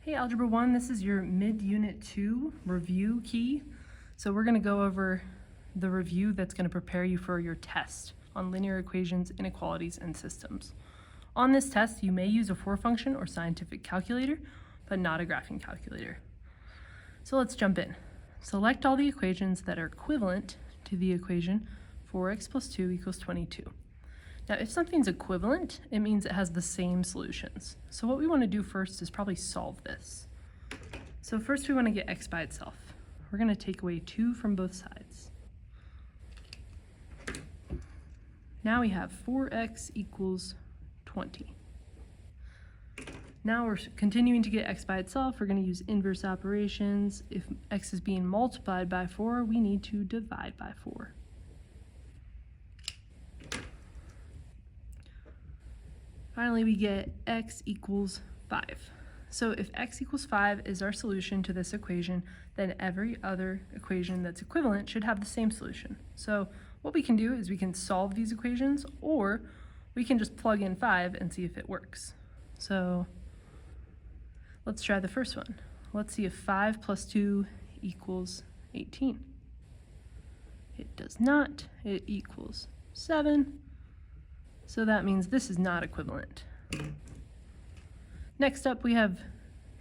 Hey Algebra 1, this is your mid-unit 2 review key. So we're going to go over the review that's going to prepare you for your test on linear equations, inequalities, and systems. On this test, you may use a for-function or scientific calculator, but not a graphing calculator. So let's jump in. Select all the equations that are equivalent to the equation 4x plus 2 equals 22. Now, if something's equivalent, it means it has the same solutions. So what we want to do first is probably solve this. So first we want to get x by itself. We're going to take away 2 from both sides. Now we have 4x equals 20. Now we're continuing to get x by itself. We're going to use inverse operations. If x is being multiplied by 4, we need to divide by 4. Finally, we get x equals 5. So if x equals 5 is our solution to this equation, then every other equation that's equivalent should have the same solution. So what we can do is we can solve these equations, or we can just plug in 5 and see if it works. So let's try the first one. Let's see if 5 plus 2 equals 18. It does not. It equals 7. So that means this is not equivalent. Next up, we have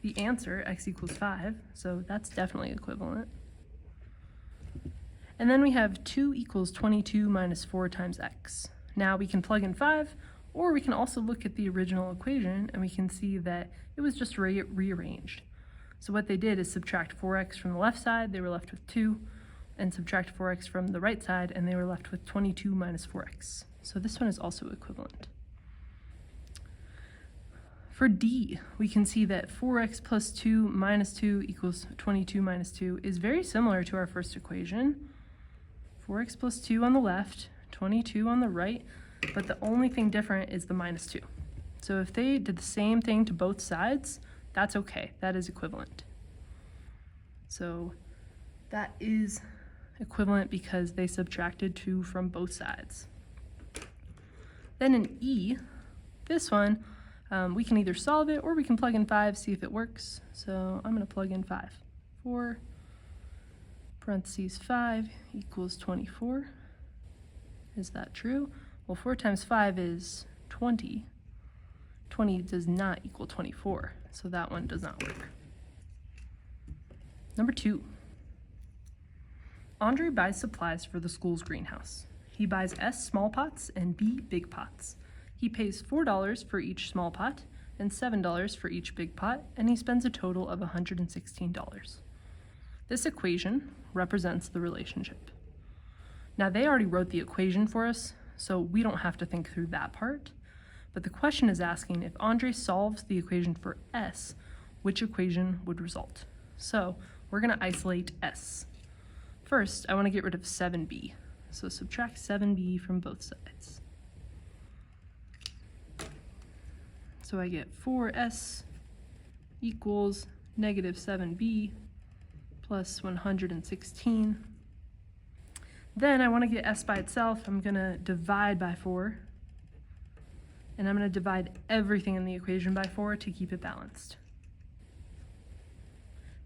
the answer, x equals 5, so that's definitely equivalent. And then we have 2 equals 22 minus 4 times x. Now we can plug in 5, or we can also look at the original equation and we can see that it was just rearranged. So what they did is subtract 4x from the left side, they were left with 2, and subtract 4x from the right side, and they were left with 22 minus 4x. So this one is also equivalent. For D, we can see that 4x plus 2 minus 2 equals 22 minus 2 is very similar to our first equation. 4x plus 2 on the left, 22 on the right, but the only thing different is the minus 2. So if they did the same thing to both sides, that's okay. That is equivalent. So that is equivalent because they subtracted 2 from both sides. Then in E, this one, we can either solve it or we can plug in 5, see if it works. So I'm going to plug in 5. 4 parentheses 5 equals 24. Is that true? Well, 4 times 5 is 20. 20 does not equal 24, so that one does not work. Number 2. Andre buys supplies for the school's greenhouse. He buys S small pots and B big pots. He pays $4 for each small pot and $7 for each big pot, and he spends a total of $116. This equation represents the relationship. Now they already wrote the equation for us, so we don't have to think through that part, but the question is asking if Andre solves the equation for S, which equation would result? So we're going to isolate S. First, I want to get rid of 7b. So subtract 7b from both sides. So I get 4s equals negative 7b plus 116. Then I want to get s by itself. I'm going to divide by 4. And I'm going to divide everything in the equation by 4 to keep it balanced.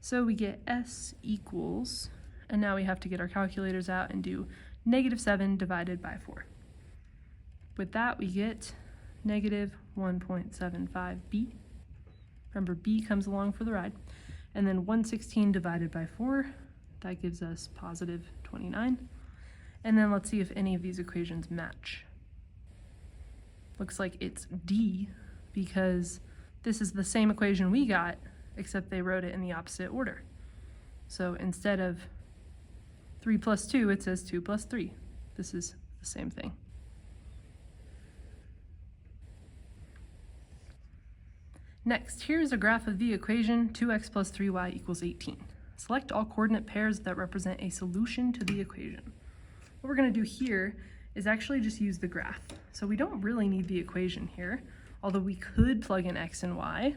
So we get s equals, and now we have to get our calculators out and do negative 7 divided by 4. With that, we get negative 1.75b. Remember, b comes along for the ride. And then 116 divided by 4, that gives us positive 29. And then let's see if any of these equations match. Looks like it's D, because this is the same equation we got, except they wrote it in the opposite order. So instead of 3 plus 2, it says 2 plus 3. This is the same thing. Next, here's a graph of the equation 2x plus 3y equals 18. Select all coordinate pairs that represent a solution to the equation. What we're going to do here is actually just use the graph. So we don't really need the equation here, although we could plug in x and y.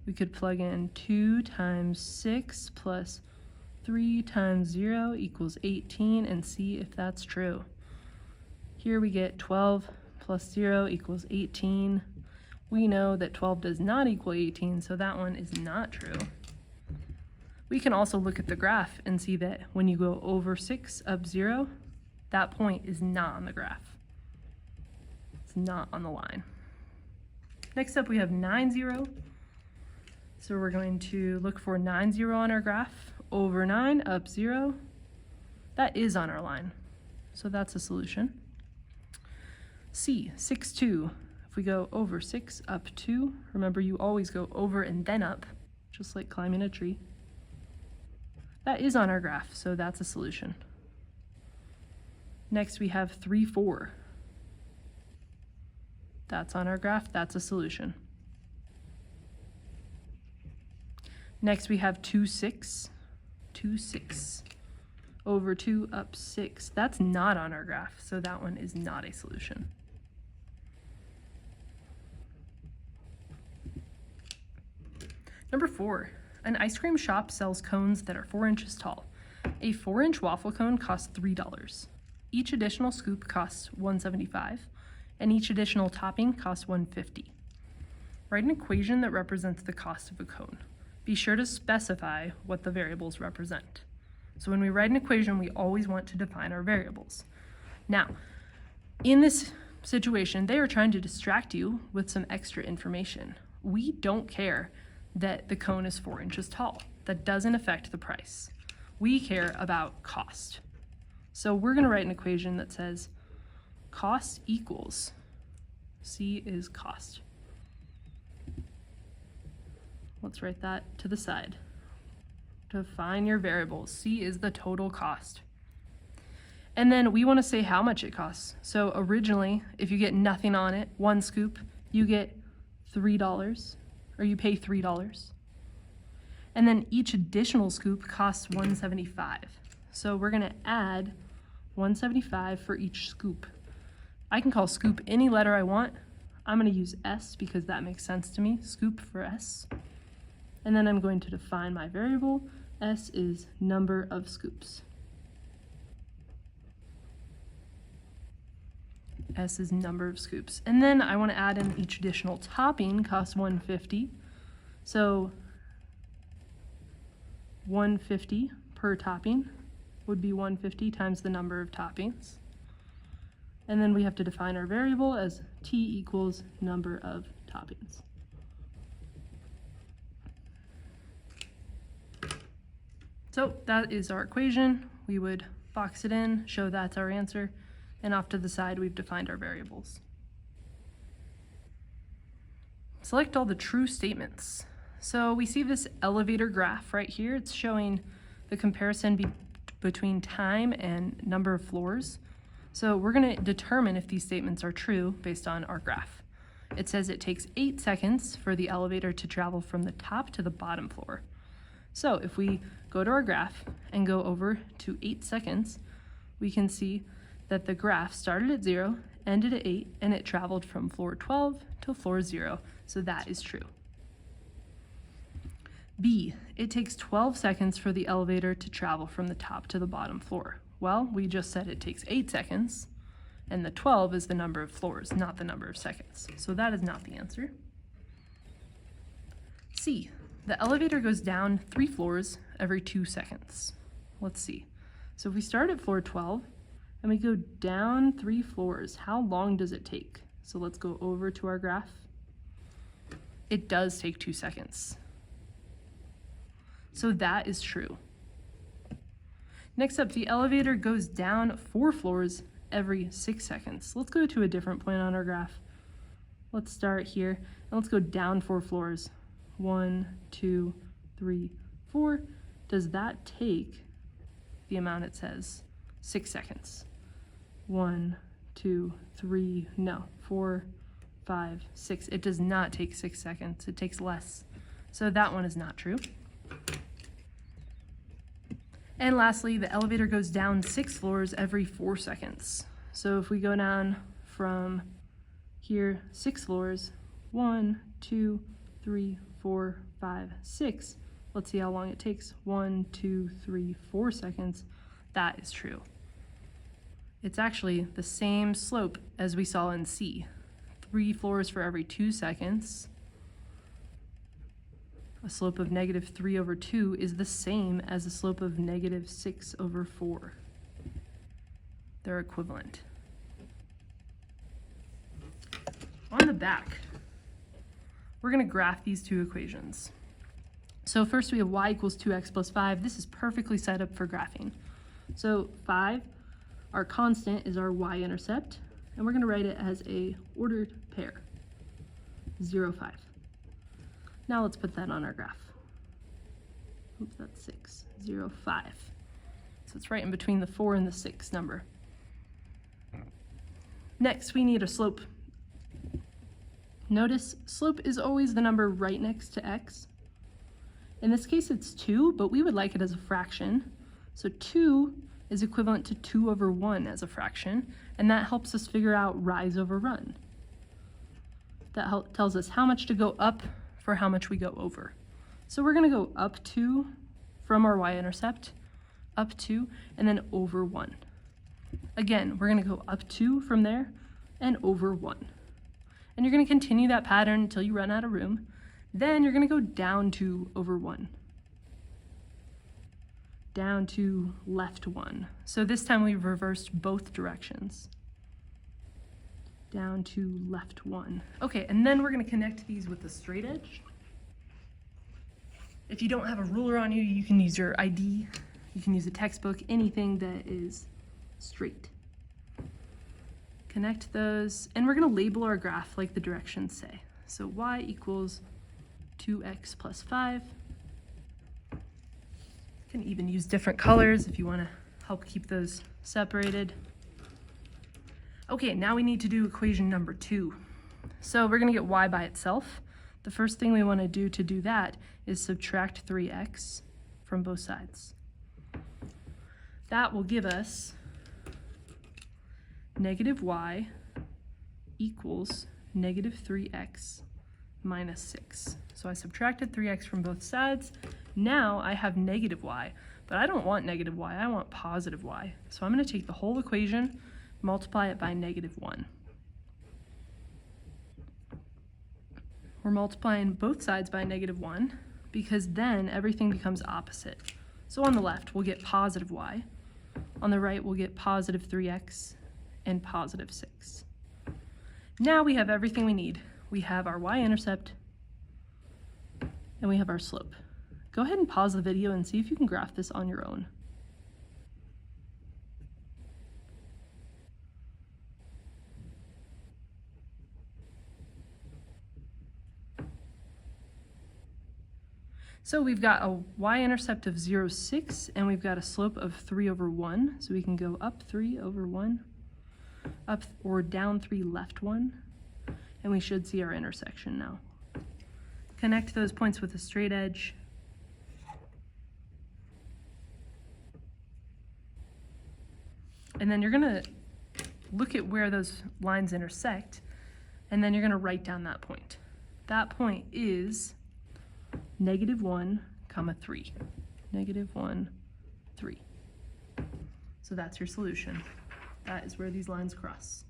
We could plug in 2 times 6 plus 3 times 0 equals 18 and see if that's true. Here we get 12 plus 0 equals 18. We know that 12 does not equal 18, so that one is not true. We can also look at the graph and see that when you go over 6 up 0, that point is not on the graph. It's not on the line. Next up we have 9, 0. So we're going to look for 9, 0 on our graph. Over 9 up 0. That is on our line. So that's a solution. C, 6, 2. If we go over 6 up 2, remember you always go over and then up, just like climbing a tree. That is on our graph, so that's a solution. Next we have 3, 4. That's on our graph, that's a solution. Next we have 2, 6. 2, 6. Over 2 up 6. That's not on our graph, so that one is not a solution. Number 4, an ice cream shop sells cones that are 4 inches tall. A 4-inch waffle cone costs $3. Each additional scoop costs $1.75, and each additional topping costs $1.50. Write an equation that represents the cost of a cone. Be sure to specify what the variables represent. So when we write an equation, we always want to define our variables. Now, in this situation, they are trying to distract you with some extra information. We don't care that the cone is 4 inches tall. That doesn't affect the price. We care about cost. So we're going to write an equation that says cost equals, C is cost. Let's write that to the side. Define your variables. C is the total cost. And then we want to say how much it costs. So originally, if you get nothing on it, 1 scoop, you get $3, or you pay $3. And then each additional scoop costs $1.75. So we're going to add $1.75 for each scoop. I can call scoop any letter I want. I'm going to use S because that makes sense to me. Scoop for S. And then I'm going to define my variable. S is number of scoops. S is number of scoops. And then I want to add in each additional topping costs $1.50. So $1.50 per topping would be $1.50 times the number of toppings. And then we have to define our variable as T equals number of toppings. So that is our equation. We would box it in, show that's our answer, and off to the side we've defined our variables. Select all the true statements. So we see this elevator graph right here. It's showing the comparison between time and number of floors. So we're going to determine if these statements are true based on our graph. It says it takes 8 seconds for the elevator to travel from the top to the bottom floor. So if we go to our graph and go over to 8 seconds, we can see that the graph started at 0, ended at 8, and it traveled from floor 12 to floor 0. So that is true. B, it takes 12 seconds for the elevator to travel from the top to the bottom floor. Well, we just said it takes 8 seconds, and the 12 is the number of floors, not the number of seconds. So that is not the answer. C, the elevator goes down 3 floors every 2 seconds. Let's see. So if we start at floor 12 and we go down 3 floors, how long does it take? So let's go over to our graph. It does take 2 seconds. So that is true. Next up, the elevator goes down 4 floors every 6 seconds. Let's go to a different point on our graph. Let's start here and let's go down 4 floors. 1, 2, 3, 4. Does that take the amount it says? 6 seconds. 1, 2, 3, no, 4, 5, 6. It does not take 6 seconds. It takes less. So that one is not true. And lastly, the elevator goes down 6 floors every 4 seconds. So if we go down from here 6 floors, 1, 2, 3, 4, 5, 6. Let's see how long it takes. 1, 2, 3, 4 seconds. That is true. It's actually the same slope as we saw in C. 3 floors for every 2 seconds, a slope of negative 3 over 2 is the same as a slope of negative 6 over 4. They're equivalent. On the back, we're going to graph these two equations. So first we have y equals 2x plus 5. This is perfectly set up for graphing. So 5, our constant, is our y-intercept, and we're going to write it as a ordered pair, 0, 5. Now let's put that on our graph. Oops, that's 6, 0, 5. So it's right in between the 4 and the 6 number. Next, we need a slope. Notice slope is always the number right next to x. In this case, it's 2, but we would like it as a fraction. So 2 is equivalent to 2 over 1 as a fraction, and that helps us figure out rise over run. That tells us how much to go up for how much we go over. So we're going to go up 2 from our y-intercept, up 2, and then over 1. Again, we're going to go up 2 from there and over 1. And you're going to continue that pattern until you run out of room. Then you're going to go down 2 over 1. Down to left 1. So this time we've reversed both directions. Down to left 1. Okay, and then we're going to connect these with a straight edge. If you don't have a ruler on you, you can use your ID. You can use a textbook, anything that is straight. Connect those, and we're going to label our graph like the directions say. So y equals 2x plus 5. You can even use different colors if you want to help keep those separated. Okay, now we need to do equation number 2. So we're going to get y by itself. The first thing we want to do that is subtract 3x from both sides. That will give us negative y equals negative 3x minus 6. So I subtracted 3x from both sides. Now I have negative y, but I don't want negative y, I want positive y. So I'm going to take the whole equation, multiply it by negative 1. We're multiplying both sides by negative 1 because then everything becomes opposite. So on the left, we'll get positive y. On the right, we'll get positive 3x and positive 6. Now we have everything we need. We have our y-intercept and we have our slope. Go ahead and pause the video and see if you can graph this on your own. So we've got a y-intercept of 0, 6, and we've got a slope of 3 over 1. So we can go up 3 over 1, up or down 3 left 1, and we should see our intersection now. Connect those points with a straight edge. And then you're going to look at where those lines intersect, and then you're going to write down that point. That point is negative 1, 3. Negative 1, 3. So that's your solution. That is where these lines cross.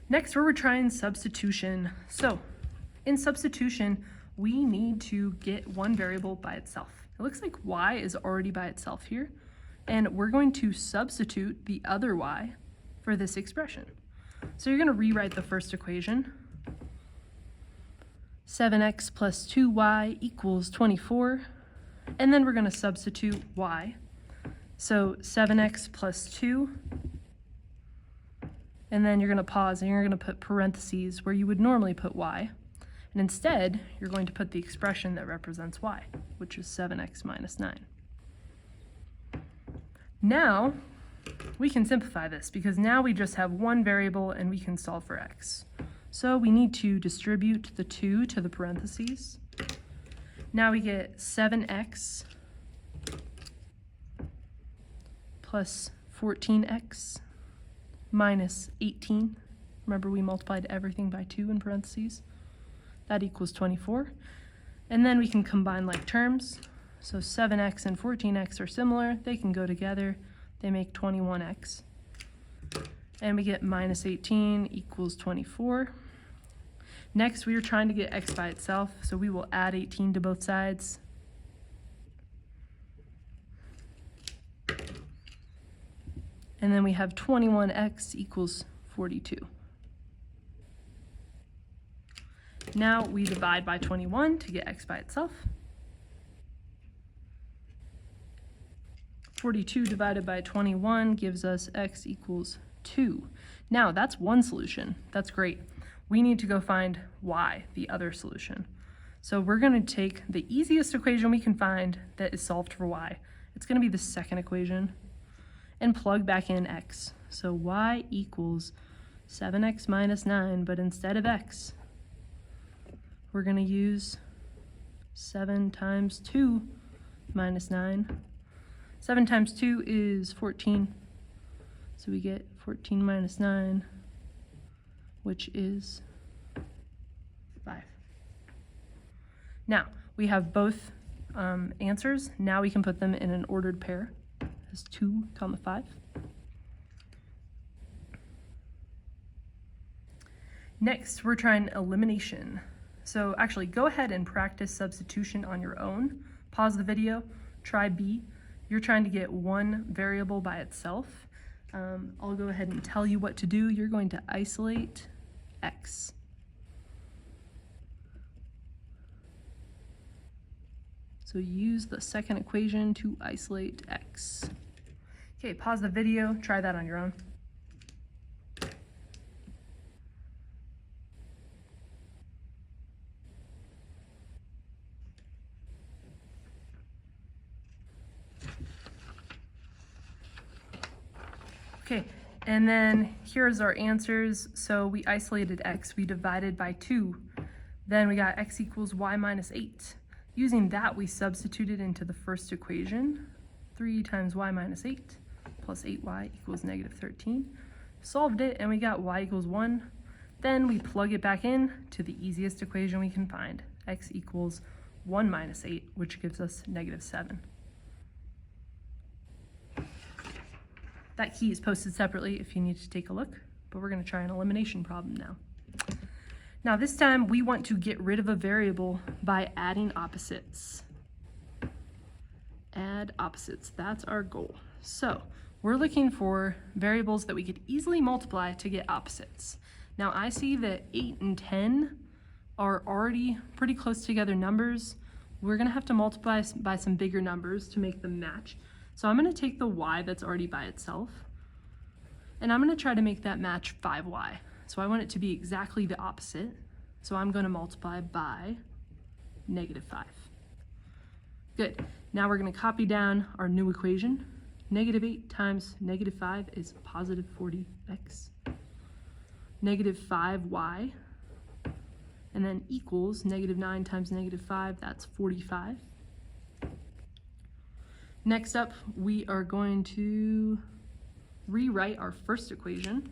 Next, we're trying substitution. So in substitution, we need to get one variable by itself. It looks like y is already by itself here, and we're going to substitute the other y for this expression. So you're going to rewrite the first equation. 7x plus 2y equals 24, and then we're going to substitute y. So 7x plus 2, and then you're going to pause and you're going to put parentheses where you would normally put y, and instead you're going to put the expression that represents y, which is 7x minus 9. Now we can simplify this because now we just have one variable and we can solve for x. So we need to distribute the 2 to the parentheses. Now we get 7x plus 14x minus 18. Remember, we multiplied everything by 2 in parentheses. That equals 24. And then we can combine like terms. So 7x and 14x are similar. They can go together. They make 21x. and we get minus 18 equals 24. Next, we are trying to get x by itself, so we will add 18 to both sides. And then we have 21x equals 42. Now we divide by 21 to get x by itself. 42 divided by 21 gives us x equals 2. Now that's one solution. That's great. We need to go find y, the other solution. So we're going to take the easiest equation we can find that is solved for y. It's going to be the second equation, and plug back in x. So y equals 7x minus 9, but instead of x, we're going to use 7 times 2 minus 9. 7 times 2 is 14, so we get 14 minus 9, which is 5. Now, we have both answers. Now we can put them in an ordered pair as 2, 5. Next, we're trying elimination. So actually, go ahead and practice substitution on your own. Pause the video, try B. You're trying to get one variable by itself. I'll go ahead and tell you what to do. You're going to isolate x. So use the second equation to isolate x. Okay, pause the video, try that on your own. Okay, and then here's our answers. So we isolated x, we divided by 2. Then we got x equals y minus 8. Using that, we substituted into the first equation. 3 times y minus 8 plus 8y equals negative 13. Solved it, and we got y equals 1. Then we plug it back in to the easiest equation we can find. X equals 1 minus 8, which gives us negative 7. That key is posted separately if you need to take a look, but we're going to try an elimination problem now. Now this time we want to get rid of a variable by adding opposites. Add opposites, that's our goal. So we're looking for variables that we could easily multiply to get opposites. Now I see that 8 and 10 are already pretty close together numbers. We're going to have to multiply by some bigger numbers to make them match. So I'm going to take the y that's already by itself, and I'm going to try to make that match 5y. So I want it to be exactly the opposite. So I'm going to multiply by negative 5. Good. Now we're going to copy down our new equation. Negative 8 times negative 5 is positive 40x. Negative 5y, and then equals negative 9 times negative 5, that's 45. Next up, we are going to rewrite our first equation.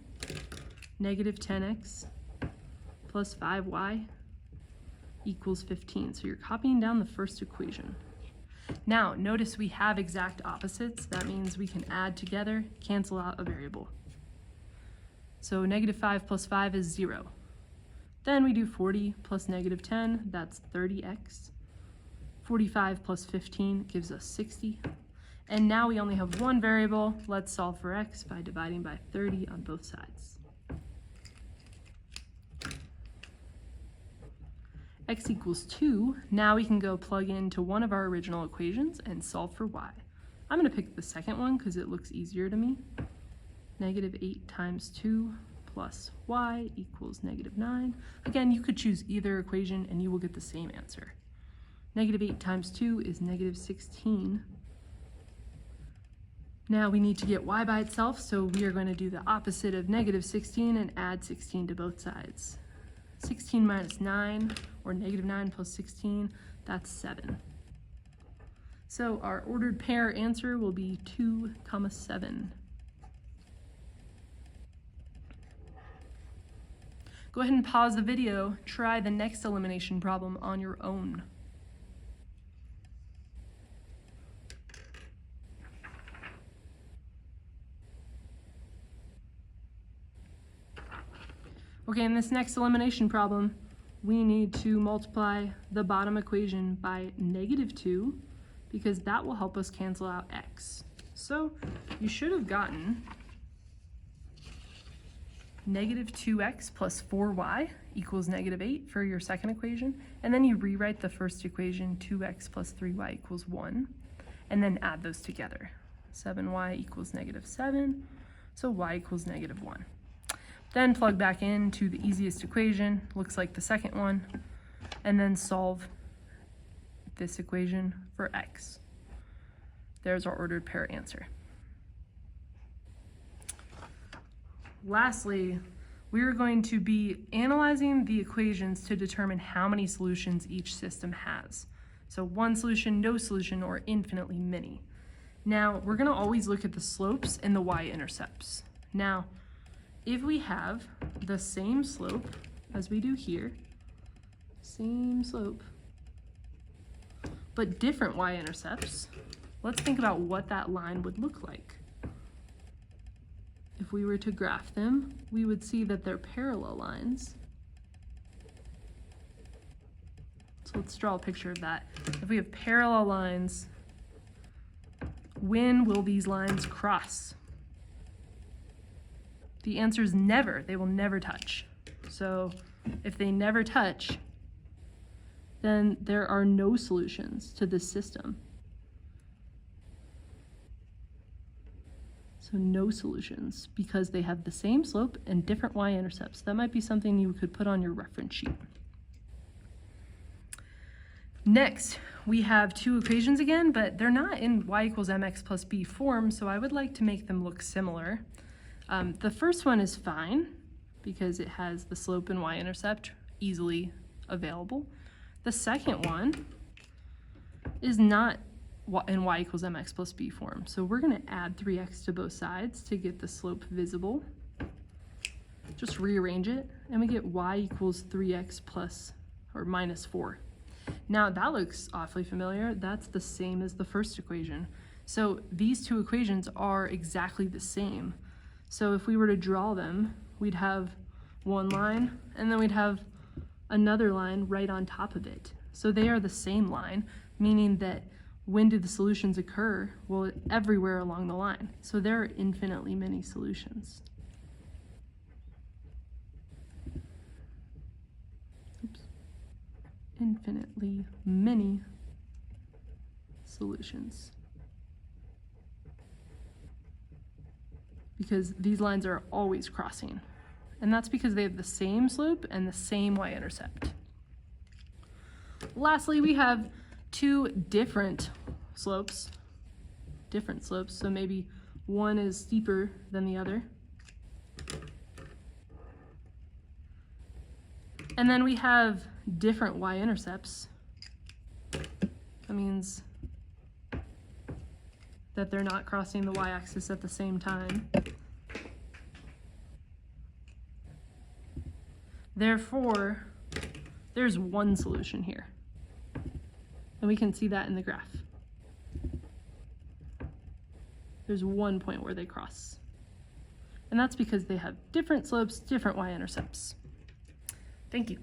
Negative 10x plus 5y equals 15. So you're copying down the first equation. Now, notice we have exact opposites. That means we can add together, cancel out a variable. So negative 5 plus 5 is 0. Then we do 40 plus negative 10, that's 30x. 45 plus 15 gives us 60. And now we only have one variable. Let's solve for x by dividing by 30 on both sides. X equals 2. Now we can go plug into one of our original equations and solve for y. I'm going to pick the second one because it looks easier to me. Negative 8 times 2 plus y equals negative 9. Again, you could choose either equation and you will get the same answer. Negative 8 times 2 is negative 16. Now we need to get y by itself, so we are going to do the opposite of negative 16 and add 16 to both sides. 16 minus 9, or negative 9 plus 16, that's 7. So our ordered pair answer will be 2, 7. Go ahead and pause the video, try the next elimination problem on your own. Okay, in this next elimination problem, we need to multiply the bottom equation by -2 because that will help us cancel out x. So you should have gotten -2x plus 4y equals -8 for your second equation, and then you rewrite the first equation, 2x plus 3y equals 1, and then add those together. 7y equals -7, so y equals -1. Then plug back into the easiest equation, looks like the second one, and then solve this equation for x. There's our ordered pair answer. Lastly, we're going to be analyzing the equations to determine how many solutions each system has. So one solution, no solution, or infinitely many. Now, we're going to always look at the slopes and the y-intercepts. Now, if we have the same slope as we do here, same slope, but different y-intercepts, let's think about what that line would look like. If we were to graph them, we would see that they're parallel lines. So let's draw a picture of that. If we have parallel lines, when will these lines cross? The answer is never. They will never touch. So if they never touch, then there are no solutions to this system. So no solutions because they have the same slope and different y-intercepts. That might be something you could put on your reference sheet. Next, we have two equations again, but they're not in y equals mx plus b form, so I would like to make them look similar. The first one is fine because it has the slope and y-intercept easily available. The second one is not in y equals mx plus b form. So we're going to add 3x to both sides to get the slope visible. Just rearrange it, and we get y equals 3x plus or minus 4. Now that looks awfully familiar. That's the same as the first equation. So these two equations are exactly the same. So if we were to draw them, we'd have one line, and then we'd have another line right on top of it. So they are the same line, meaning that when do the solutions occur? Well, everywhere along the line. So there are infinitely many solutions. Oops. Infinitely many solutions. Because these lines are always crossing. And that's because they have the same slope and the same y-intercept. Lastly, we have two different slopes, so maybe one is steeper than the other. And then we have different y-intercepts. That means that they're not crossing the y-axis at the same time. Therefore, there's one solution here. And we can see that in the graph. There's one point where they cross. And that's because they have different slopes, different y-intercepts. Thank you.